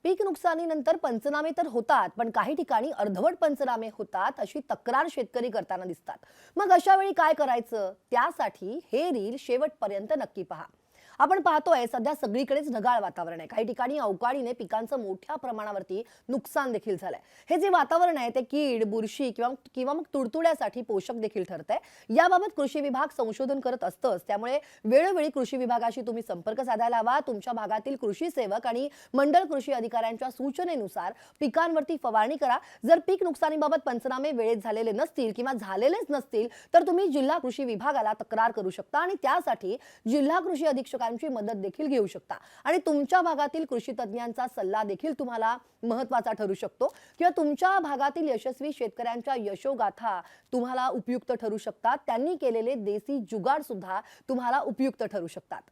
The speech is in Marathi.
पीक नुकसानीनंतर पंचनामे तर होतात, पण काही ठिकाणी अर्धवट पंचनामे होतात अशी तक्रार शेतकरी करताना दिसतात. मग अशा वेळी काय करायचं? त्यासाठी हे रील शेवटपर्यंत नक्की पहा. आपण पाहतोय सध्या सगळीकडेच ढगाळ वातावरण आहे. काही ठिकाणी अवकाळीने पिकांचं मोठ्या प्रमाणावरती नुकसान देखील झालंय. हे जे वातावरण आहे ते कीड, बुरशी किंवा किंवा मग तुडतुड्यासाठी पोषक देखील ठरतंय. याबाबत कृषी विभाग संशोधन करत असतंच. त्यामुळे वेळोवेळी कृषी विभागाशी तुम्ही संपर्क साधायला हवा. तुमच्या भागातील कृषी सेवक आणि मंडळ कृषी अधिकाऱ्यांच्या सूचनेनुसार पिकांवरती फवारणी करा. जर पीक नुकसानीबाबत पंचनामे वेळेत झालेले नसतील किंवा झालेलेच नसतील तर तुम्ही जिल्हा कृषी विभागाला तक्रार करू शकता आणि त्यासाठी जिल्हा कृषी अधीक्षकांची मदत देखील घेऊ शकता. आणि तुमच्या भागातील कृषी तज्ञांचा सल्ला देखील तुम्हाला महत्त्वाचा ठरू शकतो किंवा तुमच्या भागातील यशस्वी शेतकऱ्यांच्या यशोगाथा तुम्हाला उपयुक्त ठरू शकतात. त्यांनी केलेले देसी जुगाड सुद्धा तुम्हाला उपयुक्त ठरू शकतात.